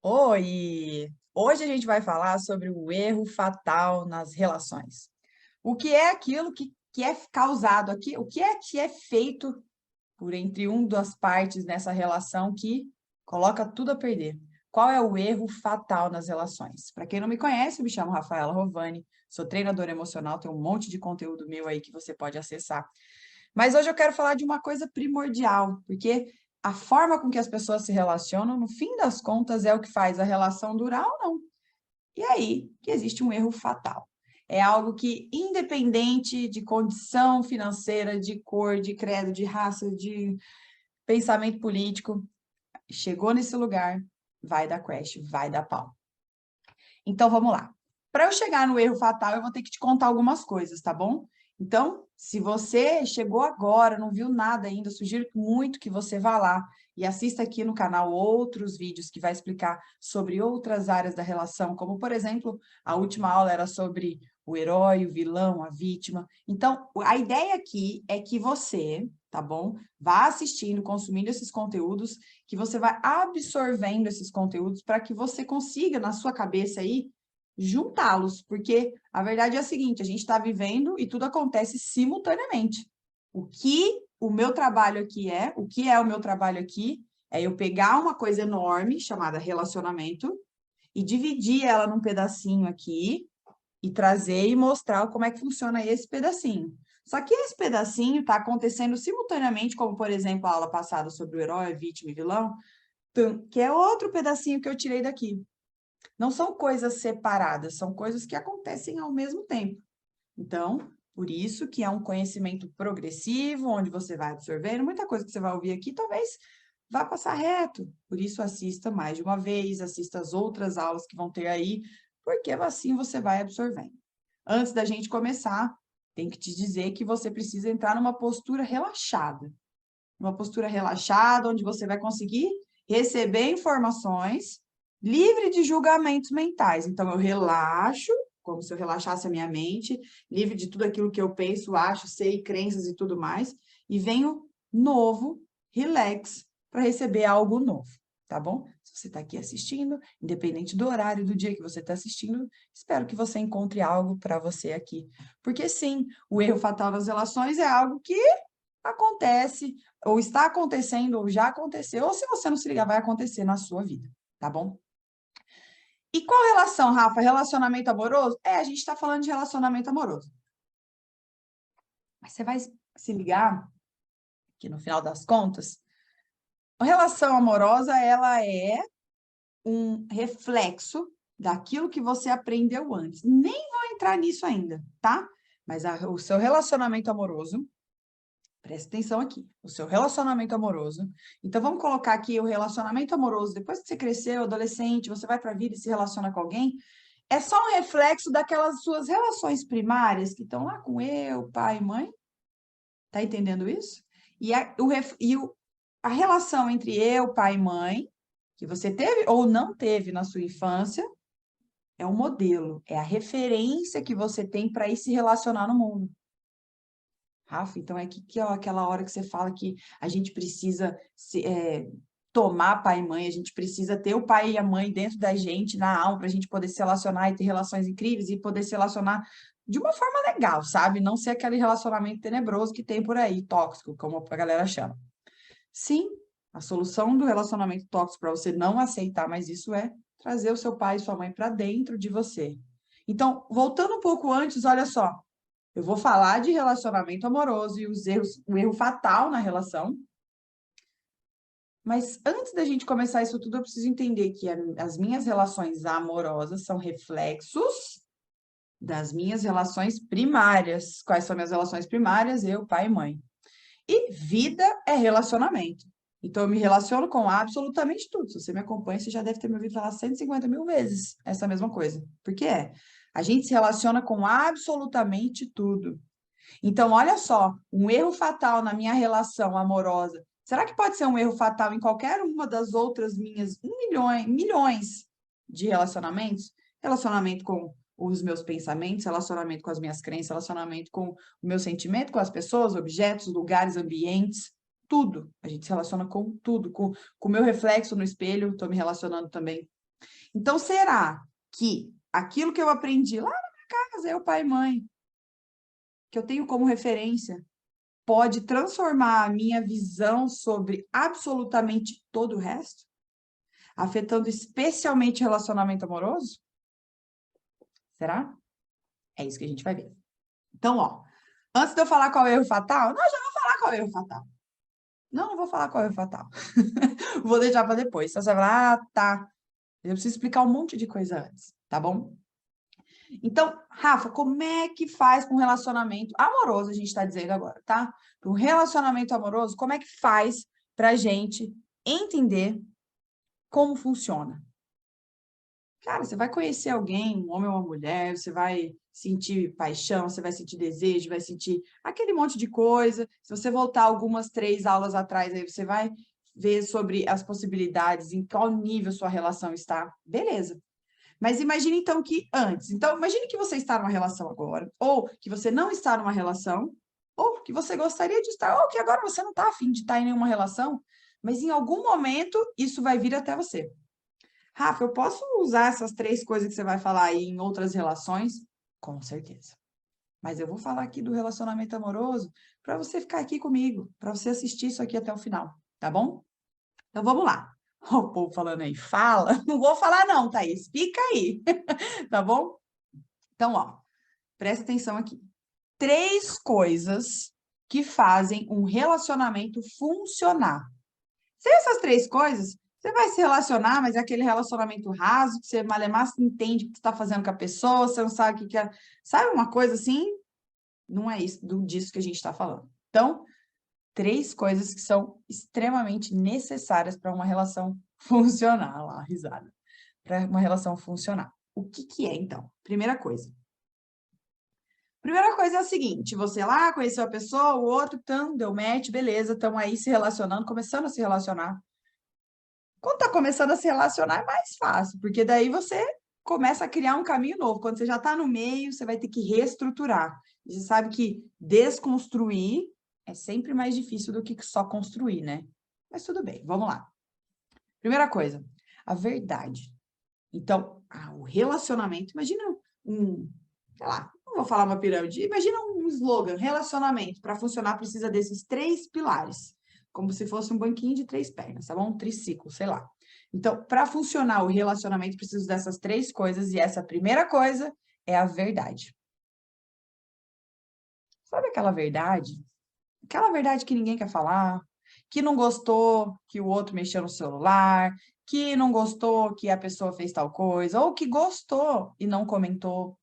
Oi! Hoje a gente vai falar sobre o erro fatal nas relações. O que é aquilo que é causado aqui, o que é feito por entre das partes nessa relação que coloca tudo a perder? Qual é o erro fatal nas relações? Para quem não me conhece, eu me chamo Rafaela Rovani, sou treinadora emocional, tem um monte de conteúdo meu aí que você pode acessar. Mas hoje eu quero falar de uma coisa primordial, porque a forma com que as pessoas se relacionam, no fim das contas, é o que faz a relação durar ou não. E aí que existe um erro fatal. É algo que, independente de condição financeira, de cor, de credo, de raça, de pensamento político, chegou nesse lugar, vai dar crash, vai dar pau. Então vamos lá. Para eu chegar no erro fatal, eu vou ter que te contar algumas coisas, tá bom? Então, se você chegou agora, não viu nada ainda, sugiro muito que você vá lá e assista aqui no canal outros vídeos que vai explicar sobre outras áreas da relação, como, por exemplo, a última aula era sobre o herói, o vilão, a vítima. Então, a ideia aqui é que você, tá bom? Vá assistindo, consumindo esses conteúdos, que você vai absorvendo esses conteúdos para que você consiga, na sua cabeça aí, juntá-los, porque a verdade é a seguinte, a gente está vivendo e tudo acontece simultaneamente. O que é o meu trabalho aqui, é eu pegar uma coisa enorme, chamada relacionamento, e dividir ela num pedacinho aqui, e trazer e mostrar como é que funciona esse pedacinho. Só que esse pedacinho está acontecendo simultaneamente, como, por exemplo, a aula passada sobre o herói, vítima e vilão, que é outro pedacinho que eu tirei daqui. Não são coisas separadas, são coisas que acontecem ao mesmo tempo. Então, por isso que é um conhecimento progressivo, onde você vai absorvendo, muita coisa que você vai ouvir aqui, talvez vá passar reto. Por isso, assista mais de uma vez, assista as outras aulas que vão ter aí, porque assim você vai absorvendo. Antes da gente começar, tem que te dizer que você precisa entrar numa postura relaxada. Uma postura relaxada, onde você vai conseguir receber informações livre de julgamentos mentais. Então, eu relaxo, como se eu relaxasse a minha mente, livre de tudo aquilo que eu penso, acho, sei, crenças e tudo mais, e venho novo, relax, para receber algo novo, tá bom? Se você está aqui assistindo, independente do horário do dia que você está assistindo, espero que você encontre algo para você aqui. Porque sim, o erro fatal das relações é algo que acontece, ou está acontecendo, ou já aconteceu, ou se você não se ligar, vai acontecer na sua vida, tá bom? E qual relação, Rafa? Relacionamento amoroso? A gente está falando de relacionamento amoroso. Mas você vai se ligar que no final das contas, a relação amorosa, ela é um reflexo daquilo que você aprendeu antes. Nem vou entrar nisso ainda, tá? Mas o seu relacionamento amoroso, presta atenção aqui, o seu relacionamento amoroso. Então, vamos colocar aqui o relacionamento amoroso. Depois que você cresceu, adolescente, você vai para a vida e se relaciona com alguém, é só um reflexo daquelas suas relações primárias que estão lá com eu, pai e mãe. Tá entendendo isso? A relação entre eu, pai e mãe, que você teve ou não teve na sua infância, é um modelo, é a referência que você tem para ir se relacionar no mundo. Rafa, então é que é aquela hora que você fala que a gente precisa tomar pai e mãe, a gente precisa ter o pai e a mãe dentro da gente, na alma, para a gente poder se relacionar e ter relações incríveis e poder se relacionar de uma forma legal, sabe? Não ser aquele relacionamento tenebroso que tem por aí, tóxico, como a galera chama. Sim, a solução do relacionamento tóxico para você não aceitar mais isso é trazer o seu pai e sua mãe para dentro de você. Então, voltando um pouco antes, olha só, eu vou falar de relacionamento amoroso e os erros, o erro fatal na relação. Mas antes da gente começar isso tudo, eu preciso entender que as minhas relações amorosas são reflexos das minhas relações primárias. Quais são minhas relações primárias? Eu, pai e mãe. E vida é relacionamento. Então, eu me relaciono com absolutamente tudo. Se você me acompanha, você já deve ter me ouvido falar 150 mil vezes essa mesma coisa. Por que é? A gente se relaciona com absolutamente tudo. Então, olha só, um erro fatal na minha relação amorosa. Será que pode ser um erro fatal em qualquer uma das outras minhas milhões de relacionamentos? Relacionamento com os meus pensamentos, relacionamento com as minhas crenças, relacionamento com o meu sentimento, com as pessoas, objetos, lugares, ambientes, tudo. A gente se relaciona com tudo. Com o meu reflexo no espelho, estou me relacionando também Então, será que aquilo que eu aprendi lá na minha casa, eu, pai e mãe, que eu tenho como referência, pode transformar a minha visão sobre absolutamente todo o resto? Afetando especialmente relacionamento amoroso? Será? É isso que a gente vai ver. Então, ó, antes de eu falar qual é o erro fatal, não, eu já vou falar qual é o erro fatal. Não vou falar qual é o erro fatal. Vou deixar para depois. Então, você vai falar, ah, tá. Eu preciso explicar um monte de coisa antes, tá bom? Então, Rafa, como é que faz com um relacionamento amoroso, a gente está dizendo agora, tá? Para um relacionamento amoroso, como é que faz para a gente entender como funciona? Cara, você vai conhecer alguém, um homem ou uma mulher, você vai sentir paixão, você vai sentir desejo, vai sentir aquele monte de coisa. Se você voltar algumas 3 aulas atrás, aí você vai ver sobre as possibilidades, em qual nível sua relação está. Beleza. Mas imagine então que antes. Então, imagine que você está numa relação agora, ou que você não está numa relação, ou que você gostaria de estar, ou que agora você não está afim de estar em nenhuma relação, mas em algum momento isso vai vir até você. Rafa, eu posso usar essas 3 coisas que você vai falar aí em outras relações? Com certeza. Mas eu vou falar aqui do relacionamento amoroso para você ficar aqui comigo, para você assistir isso aqui até o final, tá bom? Então vamos lá. O povo falando aí, fala. Não vou falar não, Thaís, fica aí, tá bom? Então, ó, presta atenção aqui. 3 coisas que fazem um relacionamento funcionar. Se essas 3 coisas, você vai se relacionar, mas é aquele relacionamento raso, que você malemar entende o que você está fazendo com a pessoa, você não sabe o que é. Sabe uma coisa assim? Não é isso, disso que a gente está falando. Então, 3 coisas que são extremamente necessárias para uma relação funcionar. Lá, risada. Para uma relação funcionar. O que que é, então? Primeira coisa. Primeira coisa é o seguinte, você lá conheceu a pessoa, o outro, deu match, beleza, estão aí se relacionando, começando a se relacionar. Quando tá começando a se relacionar é mais fácil, porque daí você começa a criar um caminho novo. Quando você já está no meio, você vai ter que reestruturar. E você sabe que desconstruir é sempre mais difícil do que só construir, né? Mas tudo bem, vamos lá. Primeira coisa, a verdade. Então, o relacionamento, imagina sei lá, não vou falar uma pirâmide, imagina um slogan, relacionamento, para funcionar precisa desses 3 pilares, como se fosse um banquinho de 3 pernas, tá bom? Um triciclo, sei lá. Então, para funcionar o relacionamento, precisa dessas 3 coisas, e essa primeira coisa é a verdade. Sabe aquela verdade? Aquela verdade que ninguém quer falar, que não gostou que o outro mexeu no celular, que não gostou que a pessoa fez tal coisa, ou que gostou e não comentou.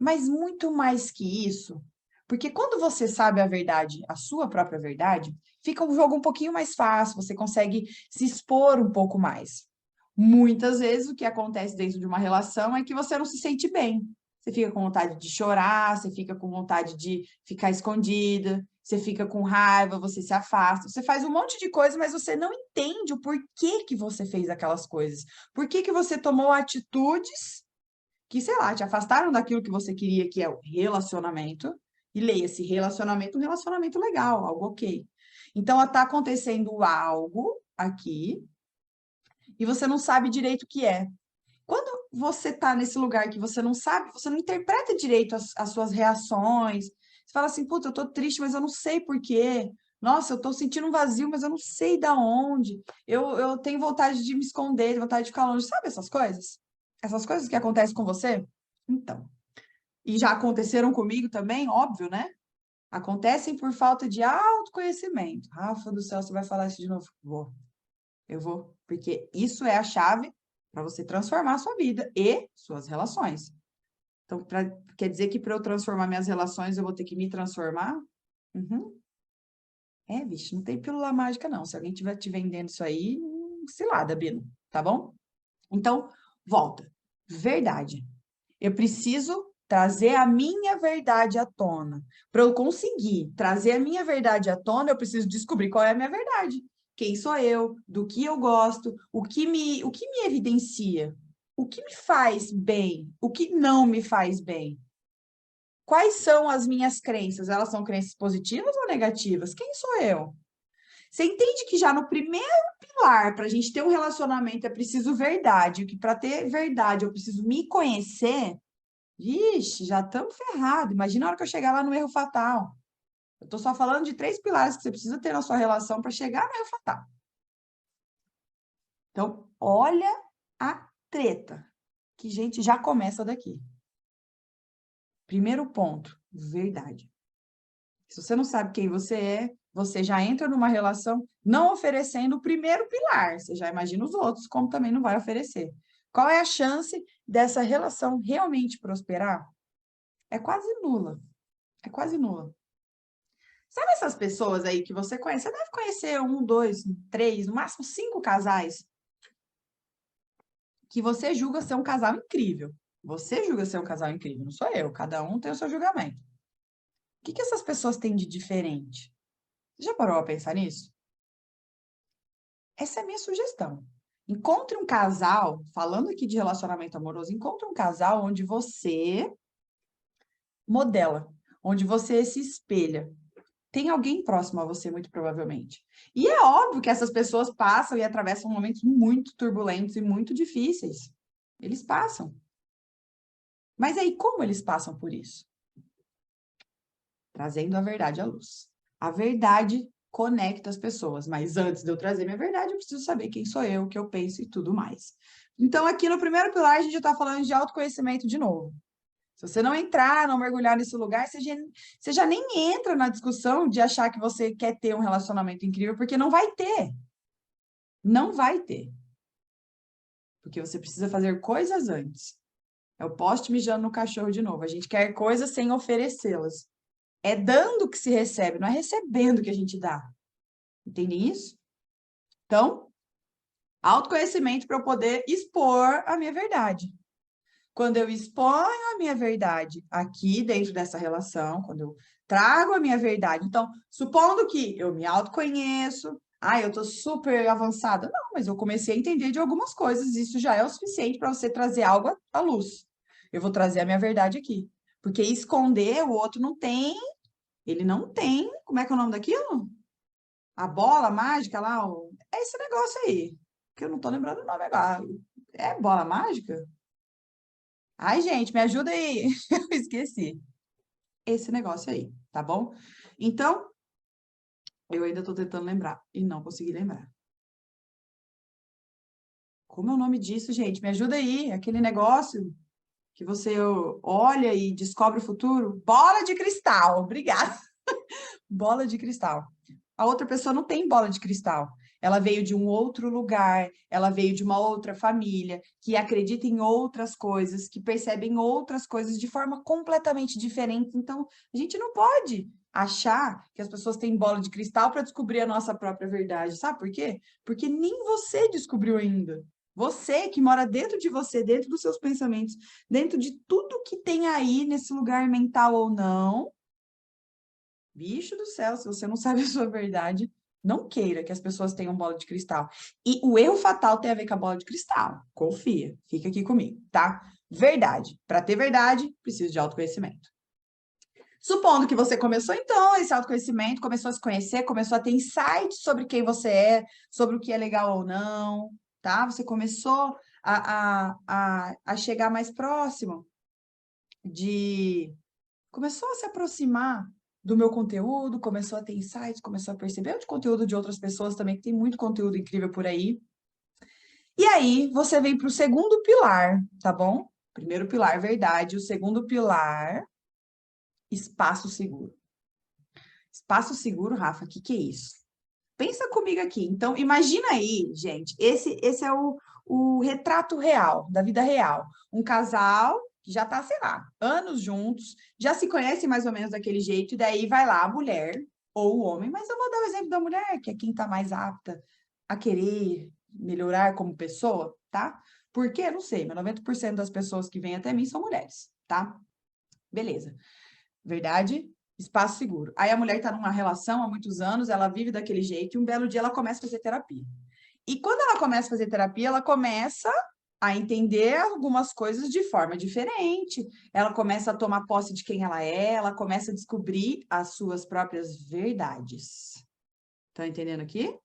Mas muito mais que isso, porque quando você sabe a verdade, a sua própria verdade, fica um jogo um pouquinho mais fácil, você consegue se expor um pouco mais. Muitas vezes o que acontece dentro de uma relação é que você não se sente bem. Você fica com vontade de chorar, você fica com vontade de ficar escondida, você fica com raiva, você se afasta, você faz um monte de coisa, mas você não entende o porquê que você fez aquelas coisas. Por que que você tomou atitudes que, sei lá, te afastaram daquilo que você queria, que é o relacionamento, e leia-se relacionamento, um relacionamento legal, algo ok. Então, está acontecendo algo aqui, e você não sabe direito o que é. Quando você está nesse lugar que você não sabe, você não interpreta direito as suas reações, você fala assim, puta, eu tô triste, mas eu não sei por quê. Nossa, eu tô sentindo um vazio, mas eu não sei da onde. Eu tenho vontade de me esconder, vontade de ficar longe. Sabe essas coisas? Essas coisas que acontecem com você? Então, e já aconteceram comigo também, óbvio, né? Acontecem por falta de autoconhecimento. Rafa do céu, você vai falar isso de novo? Vou. Eu vou, porque isso é a chave para você transformar a sua vida e suas relações. Então, quer dizer que para eu transformar minhas relações, eu vou ter que me transformar? Uhum. Bicho, não tem pílula mágica, não. Se alguém estiver te vendendo isso aí, cilada, Bino, tá bom? Então, volta. Verdade. Eu preciso trazer a minha verdade à tona. Para eu conseguir trazer a minha verdade à tona, eu preciso descobrir qual é a minha verdade. Quem sou eu, do que eu gosto, o que me evidencia, o que me faz bem, o que não me faz bem. Quais são as minhas crenças? Elas são crenças positivas ou negativas? Quem sou eu? Você entende que já no primeiro pilar, para a gente ter um relacionamento, é preciso verdade, que para ter verdade eu preciso me conhecer? Vixe, já estamos ferrados. Imagina a hora que eu chegar lá no erro fatal. Eu estou só falando de 3 pilares que você precisa ter na sua relação para chegar no erro fatal. Então, olha a treta, que gente já começa daqui. Primeiro ponto, verdade. Se você não sabe quem você é, você já entra numa relação não oferecendo o primeiro pilar. Você já imagina os outros, como também não vai oferecer. Qual é a chance dessa relação realmente prosperar? É quase nula. É quase nula. Sabe essas pessoas aí que você conhece? Você deve conhecer 1, 2, 3, no máximo 5 casais que você julga ser um casal incrível. Você julga ser um casal incrível, não sou eu. Cada um tem o seu julgamento. O que essas pessoas têm de diferente? Você já parou a pensar nisso? Essa é a minha sugestão. Encontre um casal, falando aqui de relacionamento amoroso, encontre um casal onde você modela, onde você se espelha. Tem alguém próximo a você, muito provavelmente. E é óbvio que essas pessoas passam e atravessam momentos muito turbulentos e muito difíceis. Eles passam. Mas aí, como eles passam por isso? Trazendo a verdade à luz. A verdade conecta as pessoas, mas antes de eu trazer minha verdade, eu preciso saber quem sou eu, o que eu penso e tudo mais. Então, aqui no primeiro pilar, a gente já está falando de autoconhecimento de novo. Se você não entrar, não mergulhar nesse lugar, você já nem entra na discussão de achar que você quer ter um relacionamento incrível, porque não vai ter. Não vai ter. Porque você precisa fazer coisas antes. É o poste mijando no cachorro de novo. A gente quer coisas sem oferecê-las. É dando que se recebe, não é recebendo que a gente dá. Entende isso? Então, autoconhecimento para eu poder expor a minha verdade. Quando eu exponho a minha verdade aqui dentro dessa relação, quando eu trago a minha verdade, então, supondo que eu me autoconheço, eu tô super avançada. Não, mas eu comecei a entender de algumas coisas, isso já é o suficiente para você trazer algo à luz. Eu vou trazer a minha verdade aqui. Porque esconder, o outro não tem, ele não tem, como é que é o nome daquilo? A bola mágica lá, é esse negócio aí, que eu não tô lembrando o nome agora. É bola mágica? Ai, gente, me ajuda aí. Eu esqueci. Esse negócio aí, tá bom? Então, eu ainda tô tentando lembrar e não consegui lembrar. Como é o nome disso, gente? Me ajuda aí. Aquele negócio que você olha e descobre o futuro. Bola de cristal. Obrigada. Bola de cristal. A outra pessoa não tem bola de cristal. Ela veio de um outro lugar, ela veio de uma outra família, que acredita em outras coisas, que percebem outras coisas de forma completamente diferente. Então, a gente não pode achar que as pessoas têm bola de cristal para descobrir a nossa própria verdade. Sabe por quê? Porque nem você descobriu ainda. Você que mora dentro de você, dentro dos seus pensamentos, dentro de tudo que tem aí nesse lugar mental ou não, bicho do céu, se você não sabe a sua verdade, não queira que as pessoas tenham bola de cristal. E o erro fatal tem a ver com a bola de cristal. Confia, fica aqui comigo, tá? Verdade. Para ter verdade, precisa de autoconhecimento. Supondo que você começou, então, esse autoconhecimento, começou a se conhecer, começou a ter insights sobre quem você é, sobre o que é legal ou não, tá? Você começou a chegar mais próximo de começou a se aproximar do meu conteúdo, começou a ter insights, começou a perceber o conteúdo de outras pessoas também, que tem muito conteúdo incrível por aí. E aí, você vem para o segundo pilar, tá bom? Primeiro pilar, verdade. O segundo pilar, espaço seguro. Espaço seguro, Rafa, o que é isso? Pensa comigo aqui. Então, imagina aí, gente, esse é o retrato real, da vida real. Um casal que já está, sei lá, anos juntos, já se conhece mais ou menos daquele jeito, e daí vai lá a mulher ou o homem, mas eu vou dar o exemplo da mulher, que é quem está mais apta a querer melhorar como pessoa, tá? Por quê? Não sei, mas 90% das pessoas que vêm até mim são mulheres, tá? Beleza. Verdade? Espaço seguro. Aí a mulher está numa relação há muitos anos, ela vive daquele jeito, e um belo dia ela começa a fazer terapia. E quando ela começa a fazer terapia, ela começa a entender algumas coisas de forma diferente. Ela começa a tomar posse de quem ela começa a descobrir as suas próprias verdades. Tá entendendo aqui?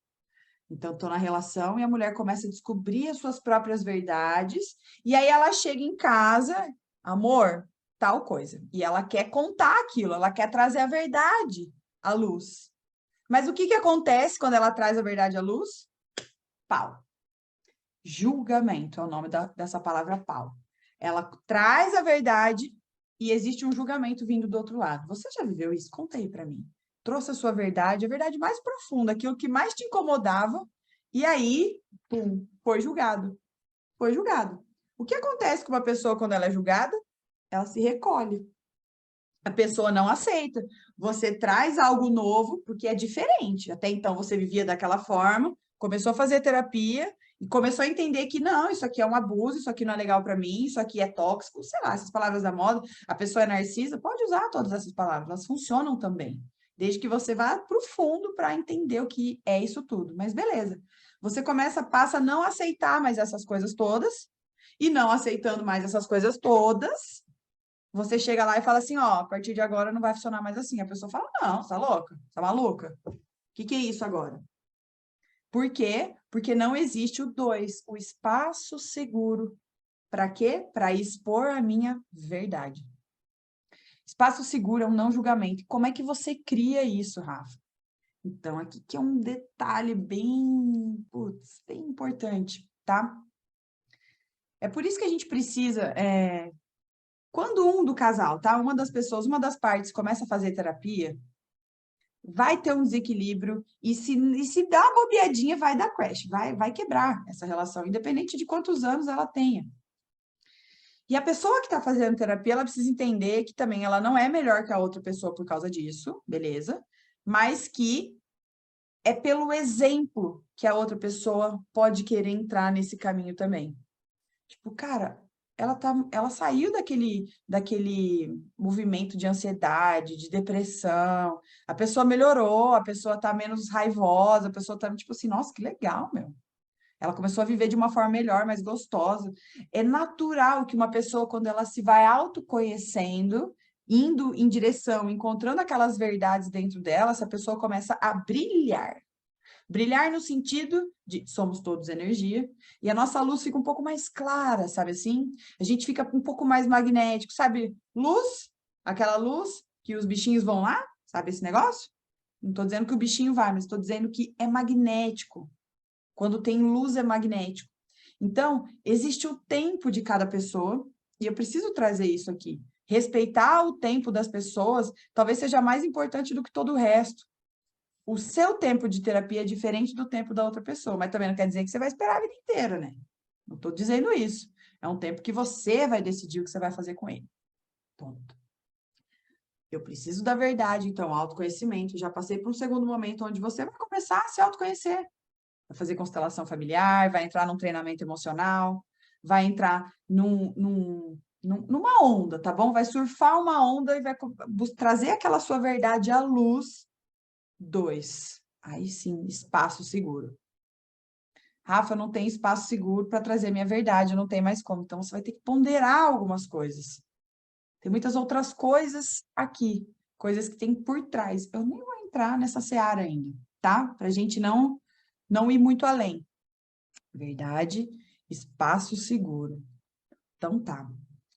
Então, estou na relação e a mulher começa a descobrir as suas próprias verdades, e aí ela chega em casa, amor, tal coisa. E ela quer contar aquilo, ela quer trazer a verdade à luz. Mas o que que acontece quando ela traz a verdade à luz? Pau. Julgamento é o nome dessa palavra pau. Ela traz a verdade e existe um julgamento vindo do outro lado. Você já viveu isso? Conta aí para mim. Trouxe a sua verdade, a verdade mais profunda, aquilo que mais te incomodava, e aí, pum, foi julgado. Foi julgado. O que acontece com uma pessoa quando ela é julgada? Ela se recolhe. A pessoa não aceita. Você traz algo novo, porque é diferente. Até então você vivia daquela forma, começou a fazer terapia e começou a entender que não, isso aqui é um abuso, isso aqui não é legal para mim, isso aqui é tóxico, sei lá, essas palavras da moda. A pessoa é narcisa, pode usar todas essas palavras, elas funcionam também. Desde que você vá para o fundo para entender o que é isso tudo. Mas beleza. Você passa a não aceitar mais essas coisas todas, e não aceitando mais essas coisas todas, você chega lá e fala assim, ó, a partir de agora não vai funcionar mais assim. A pessoa fala, não, você tá louca? Você tá maluca? O que é isso agora? Por quê? Porque não existe o 2, o espaço seguro. Para quê? Para expor a minha verdade. Espaço seguro é um não julgamento. Como é que você cria isso, Rafa? Então, aqui que é um detalhe bem, putz, bem importante, tá? É por isso que a gente precisa quando um do casal, tá? Uma das pessoas, uma das partes começa a fazer terapia, vai ter um desequilíbrio e se dá uma bobeadinha, vai dar crash, vai quebrar essa relação, independente de quantos anos ela tenha. E a pessoa que está fazendo terapia, ela precisa entender que também ela não é melhor que a outra pessoa por causa disso, beleza? Mas que é pelo exemplo que a outra pessoa pode querer entrar nesse caminho também. Tipo, cara, ela saiu daquele movimento de ansiedade, de depressão. A pessoa melhorou, a pessoa tá menos raivosa, a pessoa tá tipo assim, nossa, que legal, meu. Ela começou a viver de uma forma melhor, mais gostosa. É natural que uma pessoa, quando ela se vai autoconhecendo, indo em direção, encontrando aquelas verdades dentro dela, essa pessoa começa a brilhar. Brilhar no sentido de somos todos energia, e a nossa luz fica um pouco mais clara, sabe assim? A gente fica um pouco mais magnético, sabe? Luz, aquela luz que os bichinhos vão lá, sabe esse negócio? Não estou dizendo que o bichinho vai, mas estou dizendo que é magnético. Quando tem luz, é magnético. Então, existe o tempo de cada pessoa, e eu preciso trazer isso aqui. Respeitar o tempo das pessoas talvez seja mais importante do que todo o resto. O seu tempo de terapia é diferente do tempo da outra pessoa, mas também não quer dizer que você vai esperar a vida inteira, né? Não estou dizendo isso. É um tempo que você vai decidir o que você vai fazer com ele. Ponto. Eu preciso da verdade, então, autoconhecimento. Já passei por um segundo momento onde você vai começar a se autoconhecer. Vai fazer constelação familiar, vai entrar num treinamento emocional, vai entrar numa onda, tá bom? Vai surfar uma onda e vai trazer aquela sua verdade à luz. 2. Aí sim, espaço seguro. Rafa, não tem espaço seguro para trazer minha verdade, não tem mais como. Então, você vai ter que ponderar algumas coisas. Tem muitas outras coisas aqui, coisas que tem por trás. Eu nem vou entrar nessa seara ainda, tá? Para a gente não ir muito além. Verdade, espaço seguro. Então, tá.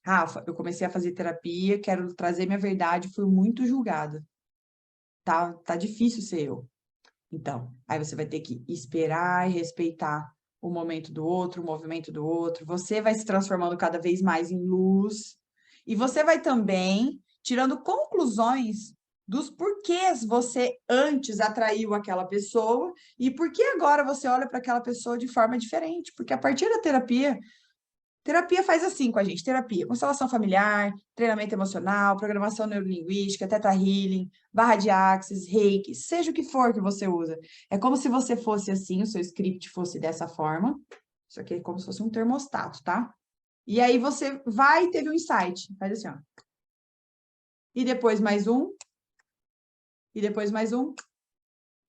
Rafa, eu comecei a fazer terapia, quero trazer minha verdade, fui muito julgada. Tá difícil ser eu. Então, aí você vai ter que esperar e respeitar o momento do outro, o movimento do outro. Você vai se transformando cada vez mais em luz. E você vai também tirando conclusões dos porquês você antes atraiu aquela pessoa e por que agora você olha para aquela pessoa de forma diferente. Porque a partir da terapia, terapia faz assim com a gente, terapia, constelação familiar, treinamento emocional, programação neurolinguística, Theta Healing, barra de Axis, Reiki, seja o que for que você usa. É como se você fosse assim, o seu script fosse dessa forma. Isso aqui é como se fosse um termostato, tá? E aí você vai e teve um insight. Faz assim, ó. E depois mais um. E depois mais um.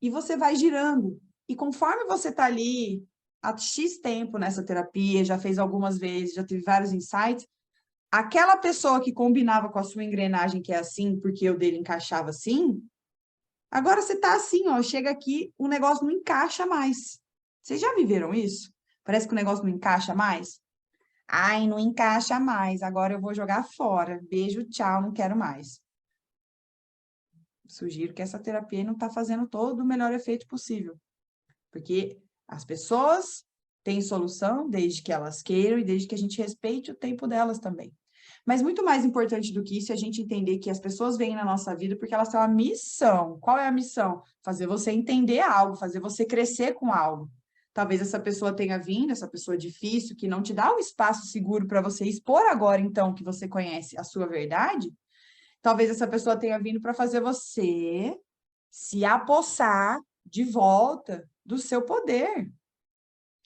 E você vai girando. E conforme você tá ali há X tempo nessa terapia, já fez algumas vezes, já teve vários insights, aquela pessoa que combinava com a sua engrenagem, que é assim, porque o dele encaixava assim, Agora você tá assim, ó, chega aqui, o negócio não encaixa mais. Vocês já viveram isso? Parece que o negócio não encaixa mais? Ai, não encaixa mais, agora eu vou jogar fora. Beijo, tchau, não quero mais. Sugiro que essa terapia não está fazendo todo o melhor efeito possível. Porque as pessoas têm solução desde que elas queiram e desde que a gente respeite o tempo delas também. Mas muito mais importante do que isso é a gente entender que as pessoas vêm na nossa vida porque elas têm uma missão. Qual é a missão? Fazer você entender algo, fazer você crescer com algo. Talvez essa pessoa tenha vindo, essa pessoa difícil, que não te dá um espaço seguro para você expor agora, então, que você conhece a sua verdade. Talvez essa pessoa tenha vindo para fazer você se apossar de volta do seu poder,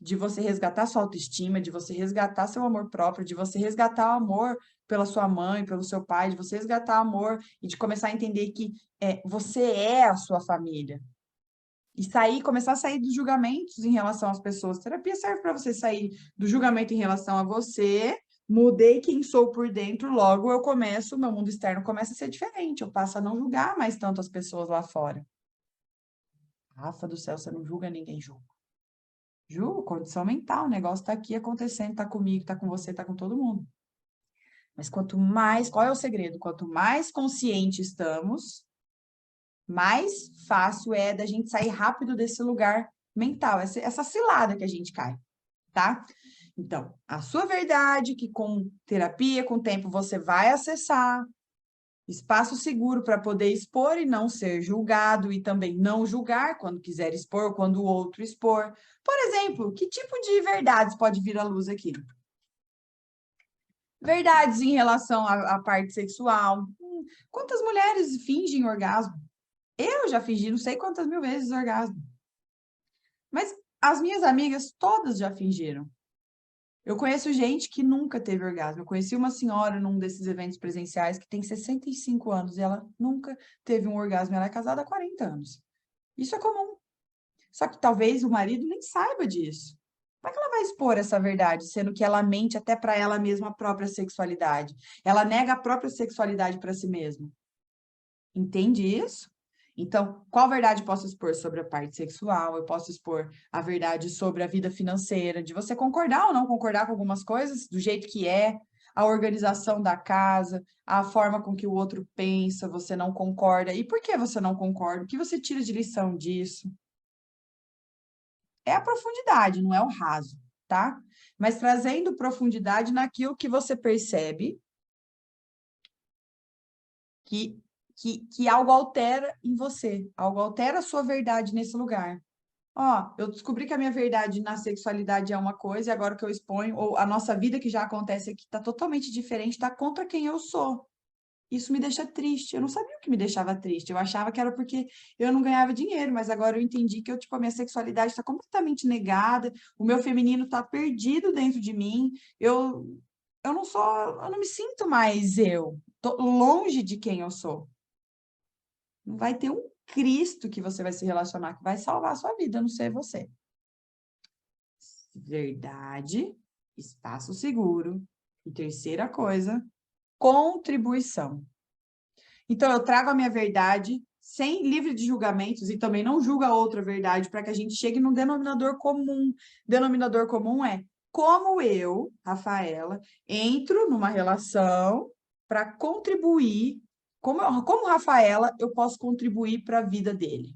de você resgatar sua autoestima, de você resgatar seu amor próprio, de você resgatar o amor pela sua mãe, pelo seu pai, de você resgatar amor e de começar a entender que você é a sua família. E começar a sair dos julgamentos em relação às pessoas. Terapia serve para você sair do julgamento em relação a você. Mudei quem sou por dentro, logo o meu mundo externo começa a ser diferente. Eu passo a não julgar mais tanto as pessoas lá fora. Rafa do céu, você não julga, ninguém julga. Julgo, condição mental, o negócio tá aqui acontecendo, tá comigo, tá com você, tá com todo mundo. Mas quanto mais, qual é o segredo? Quanto mais consciente estamos, mais fácil é da gente sair rápido desse lugar mental, essa cilada que a gente cai, tá? Então, a sua verdade, que com terapia, com tempo, você vai acessar, espaço seguro para poder expor e não ser julgado, e também não julgar quando quiser expor, quando o outro expor. Por exemplo, que tipo de verdades pode vir à luz aqui? Verdades em relação à parte sexual. Quantas mulheres fingem orgasmo? Eu já fingi não sei quantas mil vezes orgasmo. Mas as minhas amigas todas já fingiram. Eu conheço gente que nunca teve orgasmo. Eu conheci uma senhora num desses eventos presenciais que tem 65 anos e ela nunca teve um orgasmo. Ela é casada há 40 anos. Isso é comum. Só que talvez o marido nem saiba disso. Como é que ela vai expor essa verdade, sendo que ela mente até para ela mesma a própria sexualidade? Ela nega a própria sexualidade para si mesma. Entende isso? Então, qual verdade eu posso expor sobre a parte sexual? Eu posso expor a verdade sobre a vida financeira, de você concordar ou não concordar com algumas coisas, do jeito que é, a organização da casa, a forma com que o outro pensa, você não concorda. E por que você não concorda? O que você tira de lição disso? É a profundidade, não é o raso, tá? Mas trazendo profundidade naquilo que você percebe que que algo altera em você, algo altera a sua verdade nesse lugar. Ó, eu descobri que a minha verdade na sexualidade é uma coisa, e agora que eu exponho, ou a nossa vida que já acontece aqui está totalmente diferente, está contra quem eu sou. Isso me deixa triste. Eu não sabia o que me deixava triste. Eu achava que era porque eu não ganhava dinheiro, mas agora eu entendi que eu, tipo, a minha sexualidade está completamente negada, o meu feminino está perdido dentro de mim. Eu não sou, eu não me sinto mais eu. Tô longe de quem eu sou. Não vai ter um Cristo que você vai se relacionar que vai salvar a sua vida, a não ser você. Verdade, espaço seguro. E terceira coisa, contribuição. Então, eu trago a minha verdade sem livre de julgamentos e também não julgo a outra verdade para que a gente chegue num denominador comum. Denominador comum é como eu, Rafaela, entro numa relação para contribuir, como Rafaela, eu posso contribuir para a vida dele.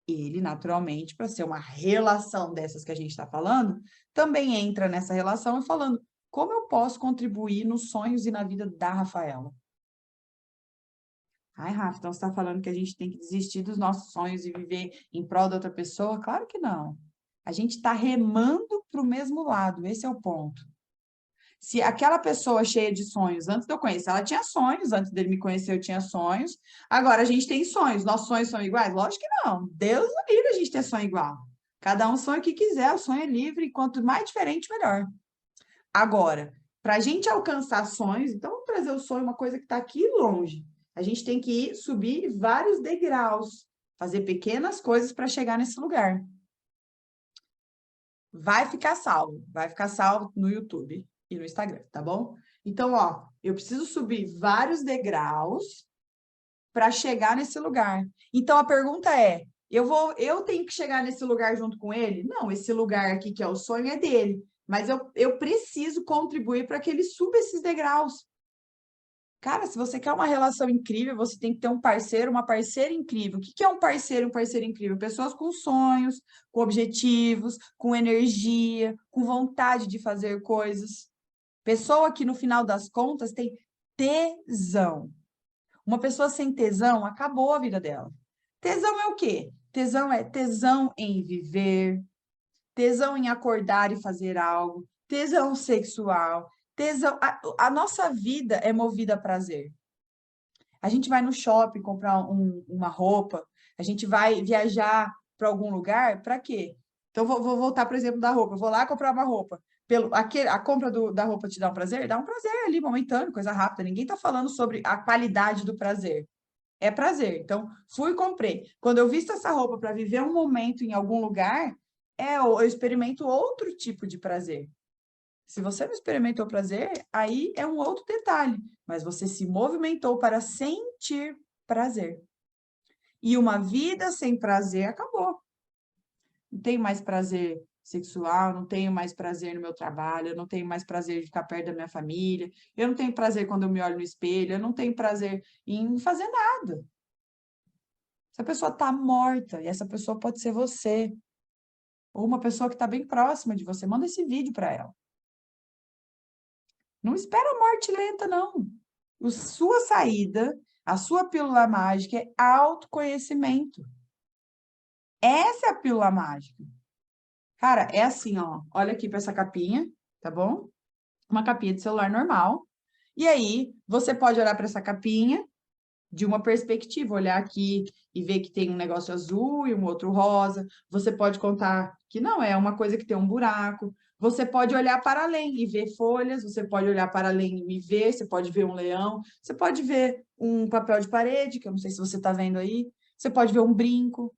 Ele, naturalmente, para ser uma relação dessas que a gente está falando, também entra nessa relação e falando como eu posso contribuir nos sonhos e na vida da Rafaela. Ai, Rafa, então você está falando que a gente tem que desistir dos nossos sonhos e viver em prol da outra pessoa? Claro que não. A gente está remando para o mesmo lado, esse é o ponto. Se aquela pessoa cheia de sonhos, antes de eu conhecer, ela tinha sonhos, antes dele me conhecer, eu tinha sonhos. Agora a gente tem sonhos. Nossos sonhos são iguais? Lógico que não. Deus não livre a gente ter sonho igual. Cada um sonha o que quiser, o sonho é livre, e quanto mais diferente, melhor. Agora, para a gente alcançar sonhos, então vamos trazer o sonho, uma coisa que está aqui longe. A gente tem que subir vários degraus, fazer pequenas coisas para chegar nesse lugar. Vai ficar salvo no YouTube e no Instagram, tá bom? Então, ó, eu preciso subir vários degraus para chegar nesse lugar. Então, a pergunta é, eu tenho que chegar nesse lugar junto com ele? Não, esse lugar aqui que é o sonho é dele, mas eu preciso contribuir para que ele suba esses degraus. Cara, se você quer uma relação incrível, você tem que ter um parceiro, uma parceira incrível. O que que é um parceiro e um parceiro incrível? Pessoas com sonhos, com objetivos, com energia, com vontade de fazer coisas. Pessoa que, no final das contas, tem tesão. Uma pessoa sem tesão, acabou a vida dela. Tesão é o quê? Tesão é tesão em viver, tesão em acordar e fazer algo, tesão sexual, tesão. A nossa vida é movida a prazer. A gente vai no shopping comprar uma roupa, a gente vai viajar para algum lugar, para quê? Então, vou voltar, por exemplo, da roupa. Eu vou lá comprar uma roupa. A compra da roupa te dá um prazer? Dá um prazer ali, momentâneo, coisa rápida. Ninguém está falando sobre a qualidade do prazer. É prazer. Então, fui e comprei. Quando eu visto essa roupa para viver um momento em algum lugar, eu experimento outro tipo de prazer. Se você não experimentou prazer, aí é um outro detalhe, mas você se movimentou para sentir prazer. E uma vida sem prazer acabou. Não tenho mais prazer sexual, não tenho mais prazer no meu trabalho, eu não tenho mais prazer de ficar perto da minha família, eu não tenho prazer quando eu me olho no espelho, eu não tenho prazer em fazer nada. Essa pessoa está morta, e essa pessoa pode ser você, ou uma pessoa que está bem próxima de você. Manda esse vídeo para ela. Não espera a morte lenta, não. Sua saída, a sua pílula mágica é autoconhecimento. Essa é a pílula mágica. Cara, é assim, ó. Olha aqui para essa capinha, tá bom? Uma capinha de celular normal. E aí, você pode olhar para essa capinha de uma perspectiva, olhar aqui e ver que tem um negócio azul e um outro rosa. Você pode contar que não é uma coisa que tem um buraco. Você pode olhar para além e ver folhas, você pode olhar para além e ver, você pode ver um leão, você pode ver um papel de parede, que eu não sei se você está vendo aí, você pode ver um brinco.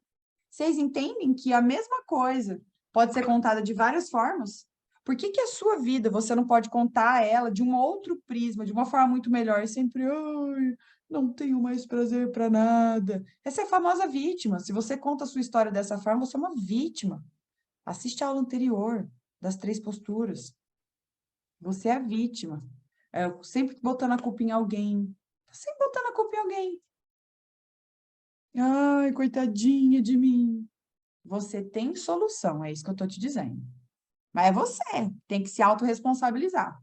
Vocês entendem que a mesma coisa pode ser contada de várias formas? Por que que a sua vida você não pode contar ela de um outro prisma, de uma forma muito melhor? E sempre, ai, não tenho mais prazer para nada. Essa é a famosa vítima. Se você conta a sua história dessa forma, você é uma vítima. Assiste a aula anterior das 3 posturas. Você é a vítima. Sempre botando a culpa em alguém. Tá sempre botando a culpa em alguém. Ai, coitadinha de mim. Você tem solução, é isso que eu estou te dizendo. Mas é você, tem que se autorresponsabilizar.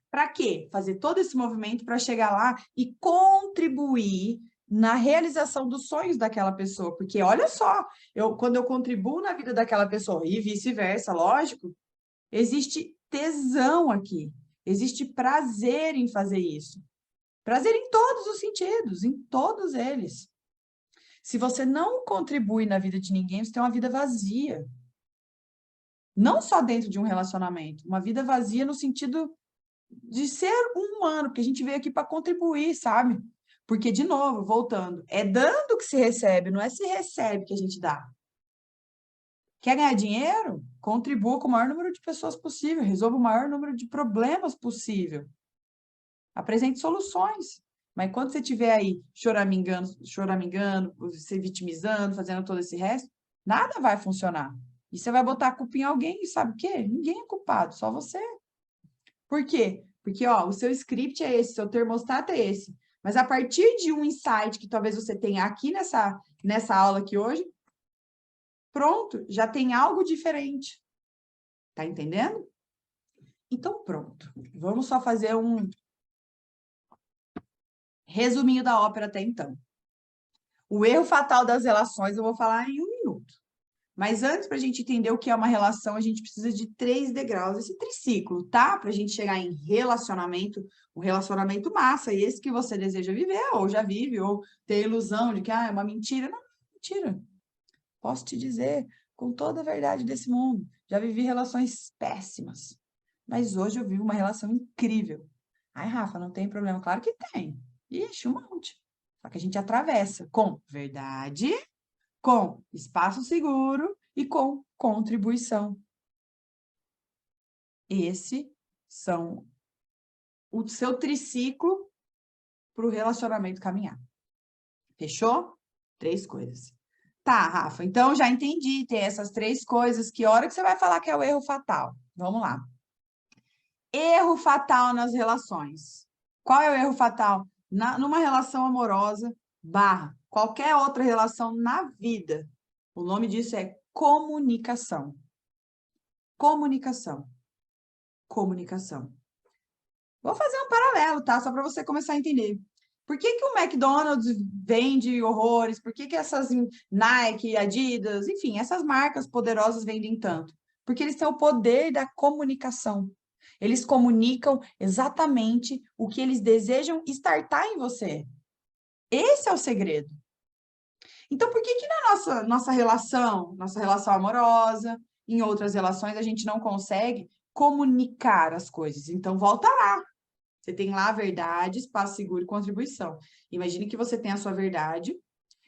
Para quê? Fazer todo esse movimento para chegar lá e contribuir na realização dos sonhos daquela pessoa. Porque olha só, quando eu contribuo na vida daquela pessoa e vice-versa, lógico, existe tesão aqui, existe prazer em fazer isso. Prazer em todos os sentidos, em todos eles. Se você não contribui na vida de ninguém, você tem uma vida vazia. Não só dentro de um relacionamento, uma vida vazia no sentido de ser humano, porque a gente veio aqui para contribuir, sabe? Porque, de novo, voltando, é dando que se recebe, não é se recebe que a gente dá. Quer ganhar dinheiro? Contribua com o maior número de pessoas possível, resolva o maior número de problemas possível. Apresente soluções. Mas quando você estiver aí choramingando, se vitimizando, fazendo todo esse resto, nada vai funcionar. E você vai botar a culpa em alguém, e sabe o quê? Ninguém é culpado, só você. Por quê? Porque, ó, o seu script é esse, seu termostato é esse. Mas a partir de um insight que talvez você tenha aqui nessa aula aqui hoje, pronto, já tem algo diferente. Tá entendendo? Então, pronto. Vamos só fazer um resuminho da ópera até então. O erro fatal das relações eu vou falar em 1 minuto. Mas antes, para a gente entender o que é uma relação, a gente precisa de 3 degraus, esse triciclo, tá? Para a gente chegar em relacionamento, um relacionamento massa, e esse que você deseja viver, ou já vive, ou tem a ilusão de que é uma mentira. Não, mentira. Posso te dizer, com toda a verdade desse mundo, já vivi relações péssimas, mas hoje eu vivo uma relação incrível. Ai, Rafa, não tem problema? Claro que tem. Ixi, um monte. Só que a gente atravessa com verdade, com espaço seguro e com contribuição. Esse são o seu triciclo para o relacionamento caminhar. Fechou? 3 coisas. Tá, Rafa, então já entendi, tem essas 3 coisas. Que hora que você vai falar que é o erro fatal? Vamos lá. Erro fatal nas relações. Qual é o erro fatal? Numa relação amorosa, qualquer outra relação na vida. O nome disso é comunicação. Comunicação. Comunicação. Vou fazer um paralelo, tá? Só para você começar a entender. Por que que o McDonald's vende horrores? Por que que essas Nike, Adidas, enfim, essas marcas poderosas vendem tanto? Porque eles têm o poder da comunicação. Eles comunicam exatamente o que eles desejam estartar em você. Esse é o segredo. Então, por que que na nossa relação amorosa, em outras relações, a gente não consegue comunicar as coisas? Então, volta lá. Você tem lá a verdade, espaço seguro e contribuição. Imagine que você tem a sua verdade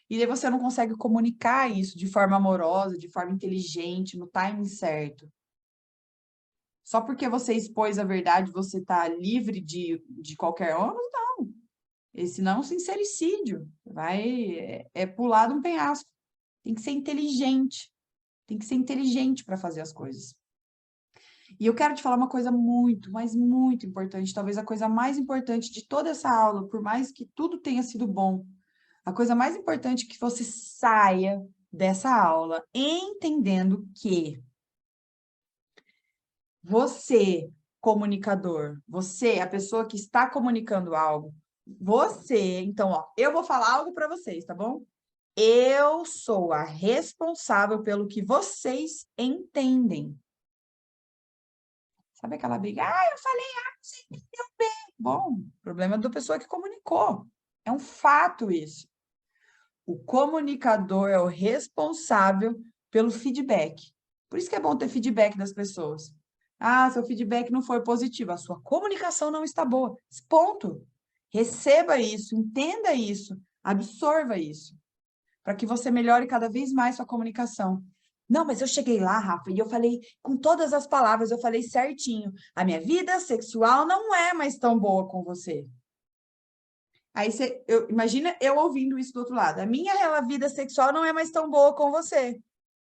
e daí você não consegue comunicar isso de forma amorosa, de forma inteligente, no timing certo. Só porque você expôs a verdade, você está livre de qualquer ônus? Não. Esse não é um sincericídio. É pular de um penhasco. Tem que ser inteligente. Tem que ser inteligente para fazer as coisas. E eu quero te falar uma coisa muito, mas muito importante, talvez a coisa mais importante de toda essa aula, por mais que tudo tenha sido bom, a coisa mais importante é que você saia dessa aula entendendo que você, comunicador, você, a pessoa que está comunicando algo, você, então, ó, eu vou falar algo para vocês, tá bom? Eu sou a responsável pelo que vocês entendem. Sabe aquela briga? Ah, eu falei A, você entendeu B. Bom, problema da pessoa que comunicou. É um fato isso. O comunicador é o responsável pelo feedback. Por isso que é bom ter feedback das pessoas. Ah, seu feedback não foi positivo, a sua comunicação não está boa. Ponto. Receba isso, entenda isso, absorva isso, para que você melhore cada vez mais sua comunicação. Não, mas eu cheguei lá, Rafa, e eu falei com todas as palavras, eu falei certinho. A minha vida sexual não é mais tão boa com você. Aí você, imagina eu ouvindo isso do outro lado. A minha vida sexual não é mais tão boa com você.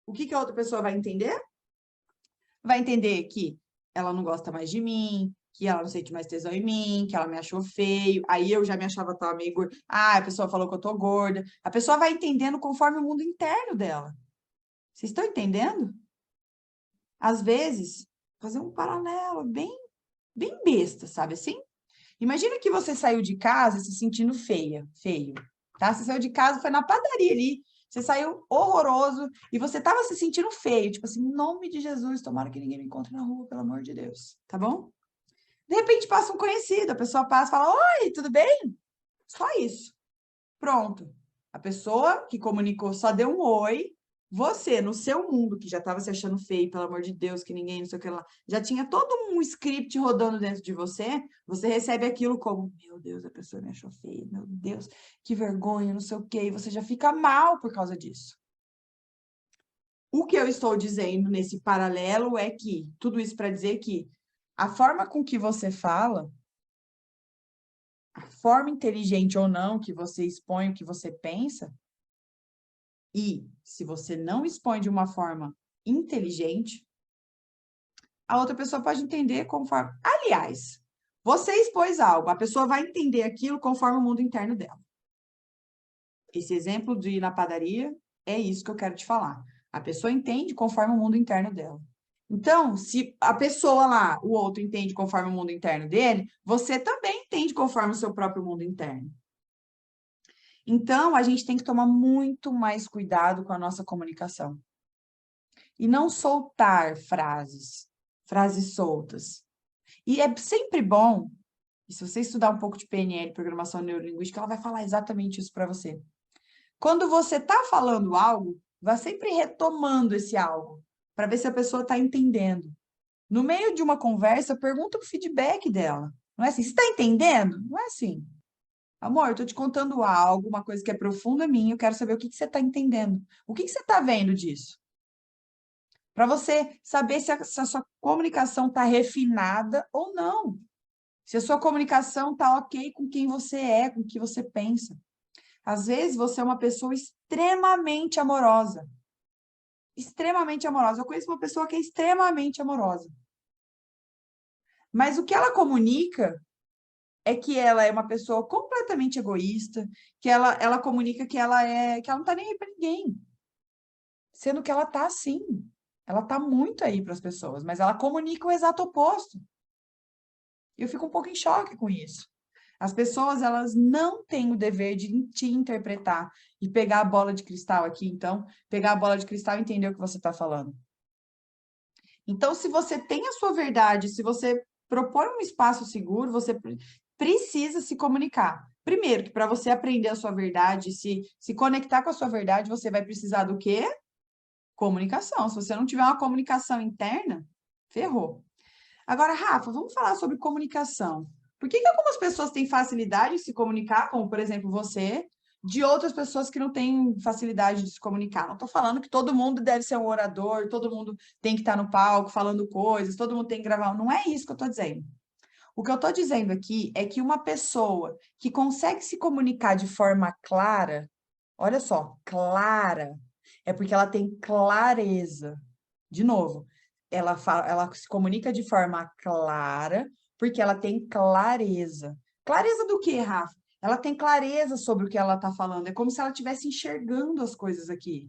O que que a outra pessoa vai entender? Vai entender que ela não gosta mais de mim, que ela não sente mais tesão em mim, que ela me achou feio. Aí eu já me achava tão meio gorda. Ah, a pessoa falou que eu tô gorda. A pessoa vai entendendo conforme o mundo interno dela. Vocês estão entendendo? Às vezes, fazer um paralelo bem besta, sabe assim? Imagina que você saiu de casa se sentindo feio, tá? Você saiu de casa, foi na padaria ali, você saiu horroroso e você tava se sentindo feio, tipo assim, em nome de Jesus, tomara que ninguém me encontre na rua, pelo amor de Deus, tá bom? De repente passa um conhecido, a pessoa passa e fala, oi, tudo bem? Só isso. Pronto. A pessoa que comunicou só deu um oi. Você, no seu mundo, que já estava se achando feio, pelo amor de Deus, que ninguém, não sei o que lá, já tinha todo um script rodando dentro de você, você recebe aquilo como, meu Deus, a pessoa me achou feia, meu Deus, que vergonha, não sei o quê, e você já fica mal por causa disso. O que eu estou dizendo nesse paralelo é que, tudo isso para dizer que a forma com que você fala, a forma inteligente ou não que você expõe o que você pensa, e se você não expõe de uma forma inteligente, a outra pessoa pode entender conforme. Aliás, você expôs algo, a pessoa vai entender aquilo conforme o mundo interno dela. Esse exemplo de ir na padaria é isso que eu quero te falar. A pessoa entende conforme o mundo interno dela. Então, se a pessoa lá, o outro entende conforme o mundo interno dele, você também entende conforme o seu próprio mundo interno. Então, a gente tem que tomar muito mais cuidado com a nossa comunicação. E não soltar frases soltas. E é sempre bom, e se você estudar um pouco de PNL, Programação Neurolinguística, ela vai falar exatamente isso para você. Quando você está falando algo, vá sempre retomando esse algo, para ver se a pessoa está entendendo. No meio de uma conversa, pergunta o feedback dela. Não é assim, você está entendendo? Não é assim. Amor, eu estou te contando algo, uma coisa que é profunda minha, eu quero saber o que você está entendendo. O que você está vendo disso? Para você saber se a sua comunicação está refinada ou não. Se a sua comunicação está ok com quem você é, com o que você pensa. Às vezes, você é uma pessoa extremamente amorosa. Extremamente amorosa. Eu conheço uma pessoa que é extremamente amorosa. Mas o que ela comunica é que ela é uma pessoa completamente egoísta, que ela comunica que que ela não tá nem aí para ninguém. Sendo que ela tá sim. Ela tá muito aí para as pessoas, mas ela comunica o exato oposto. Eu fico um pouco em choque com isso. As pessoas, elas não têm o dever de te interpretar e pegar a bola de cristal aqui, então, pegar a bola de cristal e entender o que você está falando. Então, se você tem a sua verdade, se você propõe um espaço seguro, você precisa se comunicar. Primeiro, que para você aprender a sua verdade, se conectar com a sua verdade, você vai precisar do quê? Comunicação. Se você não tiver uma comunicação interna, ferrou. Agora, Rafa, vamos falar sobre comunicação. Por que algumas pessoas têm facilidade de se comunicar, como, por exemplo, você, de outras pessoas que não têm facilidade de se comunicar? Não estou falando que todo mundo deve ser um orador, todo mundo tem que estar no palco falando coisas, todo mundo tem que gravar. Não é isso que eu estou dizendo. O que eu estou dizendo aqui é que uma pessoa que consegue se comunicar de forma clara, olha só, clara, é porque ela tem clareza. De novo, ela se comunica de forma clara, porque ela tem clareza. Clareza do quê, Rafa? Ela tem clareza sobre o que ela está falando. É como se ela estivesse enxergando as coisas aqui.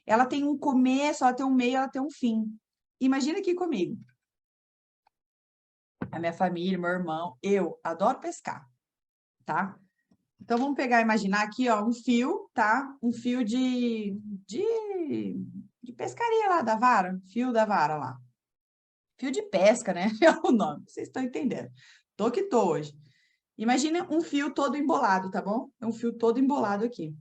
Ela tem um começo, ela tem um meio, ela tem um fim. Imagina aqui comigo. A minha família, meu irmão, eu adoro pescar, tá? Então, vamos pegar, imaginar aqui, ó, um fio, tá? Um fio de pescaria lá, da vara, fio da vara lá. Fio de pesca, né? É o nome, vocês estão entendendo. Tô que tô hoje. Imagina um fio todo embolado, tá bom? É um fio todo embolado aqui.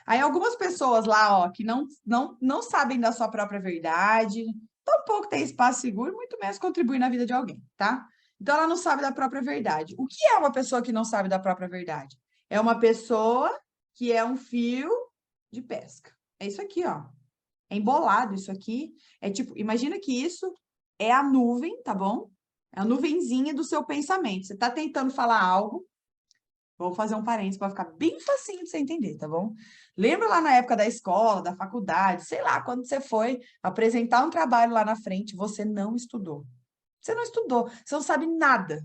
Aí algumas pessoas lá, ó, que não sabem da sua própria verdade, tampouco tem espaço seguro, muito menos contribuir na vida de alguém, tá? Então ela não sabe da própria verdade. O que é uma pessoa que não sabe da própria verdade? É uma pessoa que é um fio de pesca. É isso aqui, ó. É embolado isso aqui. É tipo, imagina que isso é a nuvem, tá bom? É a nuvenzinha do seu pensamento. Você tá tentando falar algo. Vou fazer um parênteses para ficar bem facinho de você entender, tá bom? Lembra lá na época da escola, da faculdade, sei lá, quando você foi apresentar um trabalho lá na frente, você não estudou. Você não estudou, você não sabe nada.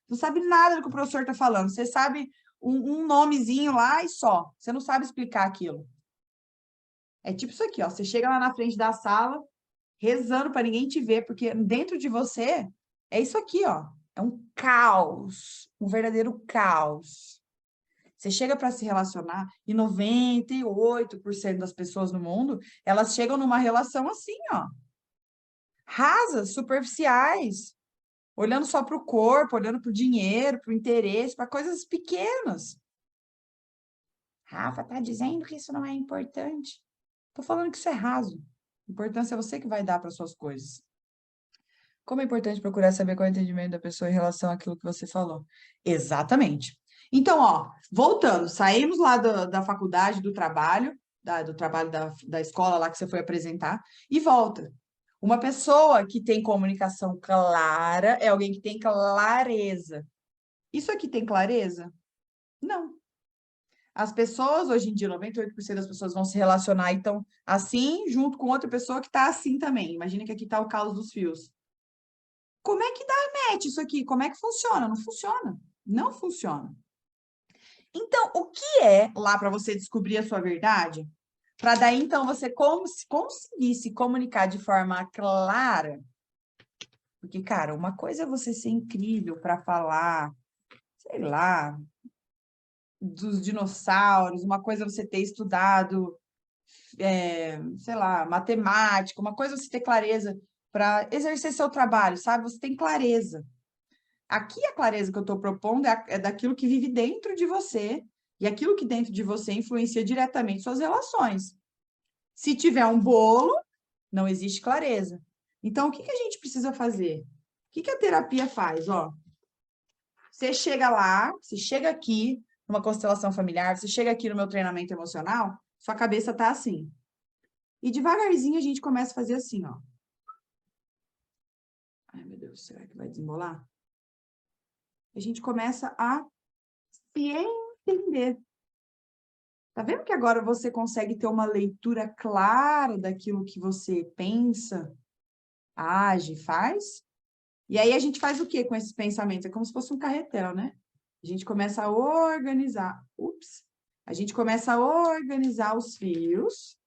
Não sabe nada do que o professor está falando. Você sabe um nomezinho lá e só. Você não sabe explicar aquilo. É tipo isso aqui, ó. Você chega lá na frente da sala, rezando para ninguém te ver, porque dentro de você é isso aqui, ó. É um caos, um verdadeiro caos. Você chega para se relacionar e 98% das pessoas no mundo, elas chegam numa relação assim, ó. Rasas, superficiais, olhando só para o corpo, olhando para o dinheiro, para o interesse, para coisas pequenas. Rafa, tá dizendo que isso não é importante. Tô falando que isso é raso. Importância é você que vai dar para suas coisas. Como é importante procurar saber qual é o entendimento da pessoa em relação àquilo que você falou. Exatamente. Então, ó, voltando, saímos lá da faculdade, do trabalho, do trabalho da escola lá que você foi apresentar, e volta. Uma pessoa que tem comunicação clara é alguém que tem clareza. Isso aqui tem clareza? Não. As pessoas, hoje em dia, 98% das pessoas vão se relacionar, então, assim, junto com outra pessoa que está assim também. Imagina que aqui está o caos dos fios. Como é que dá match isso aqui? Como é que funciona? Não funciona. Não funciona. Então, o que é lá para você descobrir a sua verdade? Para daí, então, você conseguir se comunicar de forma clara. Porque, cara, uma coisa é você ser incrível para falar, sei lá, dos dinossauros, uma coisa é você ter estudado, sei lá, matemática, uma coisa é você ter clareza para exercer seu trabalho, sabe? Você tem clareza. Aqui a clareza que eu estou propondo é daquilo que vive dentro de você, e aquilo que dentro de você influencia diretamente suas relações. Se tiver um bolo, não existe clareza. Então, o que a gente precisa fazer? O que a terapia faz? Ó, você chega lá, você chega aqui numa constelação familiar, você chega aqui no meu treinamento emocional, sua cabeça tá assim. E devagarzinho a gente começa a fazer assim, ó. Ai, meu Deus, será que vai desembolar? A gente começa a se entender. Tá vendo que agora você consegue ter uma leitura clara daquilo que você pensa, age, faz? E aí a gente faz o quê com esses pensamentos? É como se fosse um carretel, né? A gente começa a organizar. Ups! A gente começa a organizar os fios,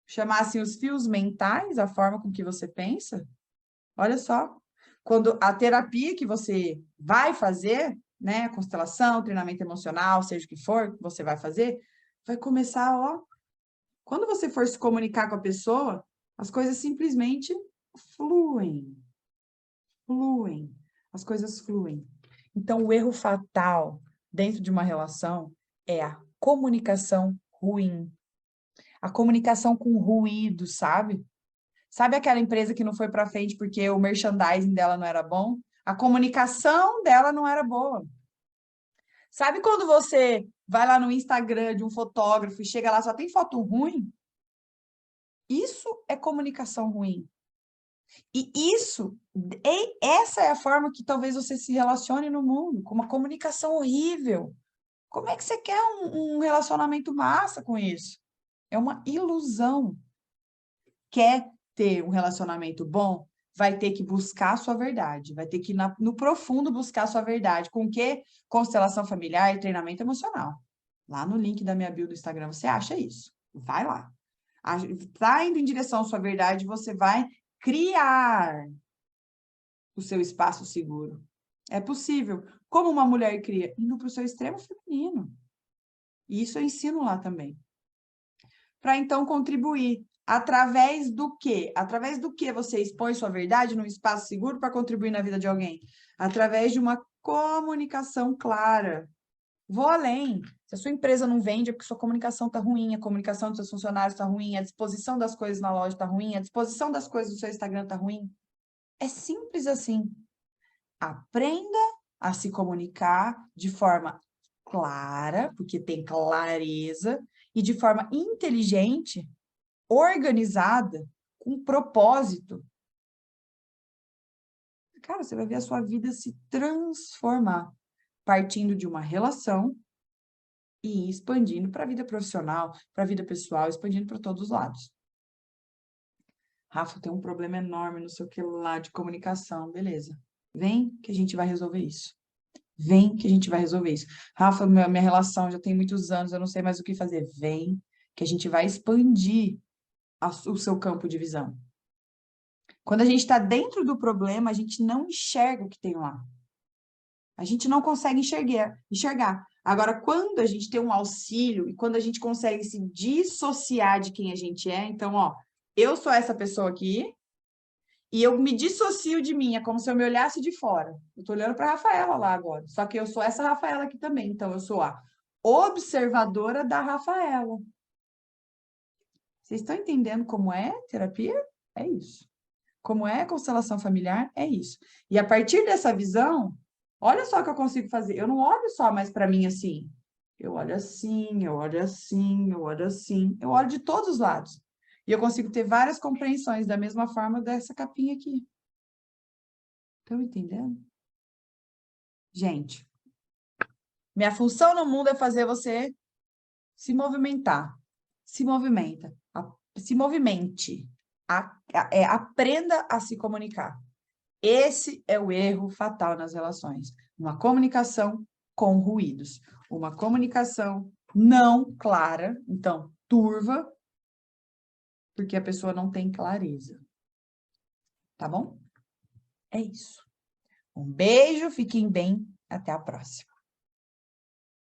chamar assim os fios mentais, a forma com que você pensa. Olha só, quando a terapia que você vai fazer, né, constelação, treinamento emocional, seja o que for que você vai fazer, vai começar, ó, quando você for se comunicar com a pessoa, as coisas simplesmente fluem, fluem, as coisas fluem. Então, o erro fatal dentro de uma relação é a comunicação ruim. A comunicação com ruído, sabe? Sabe aquela empresa que não foi para frente porque o merchandising dela não era bom? A comunicação dela não era boa. Sabe quando você vai lá no Instagram de um fotógrafo e chega lá só tem foto ruim? Isso é comunicação ruim. E essa é a forma que talvez você se relacione no mundo, com uma comunicação horrível. Como é que você quer um relacionamento massa com isso? É uma ilusão. Quer ter um relacionamento bom? Vai ter que buscar a sua verdade, vai ter que ir no profundo buscar a sua verdade. Com o quê? Constelação familiar e treinamento emocional. Lá no link da minha bio do Instagram você acha isso. Vai lá. Está indo em direção à sua verdade, você vai criar o seu espaço seguro. É possível. Como uma mulher cria? Indo para o seu extremo feminino. E isso eu ensino lá também. Para então contribuir. Através do quê? Através do que você expõe sua verdade num espaço seguro para contribuir na vida de alguém? Através de uma comunicação clara. Vou além. Se a sua empresa não vende, é porque sua comunicação está ruim, a comunicação dos seus funcionários está ruim, a disposição das coisas na loja está ruim, a disposição das coisas do seu Instagram está ruim. É simples assim. Aprenda a se comunicar de forma clara, porque tem clareza, e de forma inteligente, organizada, com propósito. Cara, você vai ver a sua vida se transformar, partindo de uma relação e expandindo para a vida profissional, para a vida pessoal, expandindo para todos os lados. Rafa, tem um problema enorme no seu lá de comunicação, beleza. Vem que a gente vai resolver isso. Vem que a gente vai resolver isso. Rafa, minha relação já tem muitos anos, eu não sei mais o que fazer. Vem que a gente vai expandir o seu campo de visão. Quando a gente está dentro do problema, a gente não enxerga o que tem lá. A gente não consegue enxergar. Agora, quando a gente tem um auxílio e quando a gente consegue se dissociar de quem a gente é, então, ó, eu sou essa pessoa aqui e eu me dissocio de mim, é como se eu me olhasse de fora. Eu tô olhando para a Rafaela lá agora, só que eu sou essa Rafaela aqui também, então eu sou a observadora da Rafaela. Vocês estão entendendo como é terapia? É isso. Como é constelação familiar? É isso. E a partir dessa visão, olha só o que eu consigo fazer. Eu não olho só mais para mim assim. Eu olho assim, eu olho assim, eu olho assim. Eu olho de todos os lados. E eu consigo ter várias compreensões da mesma forma dessa capinha aqui. Estão entendendo? Gente, minha função no mundo é fazer você se movimentar. Se movimenta. Se movimente. Aprenda a se comunicar. Esse é o erro fatal nas relações. Uma comunicação com ruídos. Uma comunicação não clara, então, turva, porque a pessoa não tem clareza. Tá bom? É isso. Um beijo, fiquem bem, até a próxima.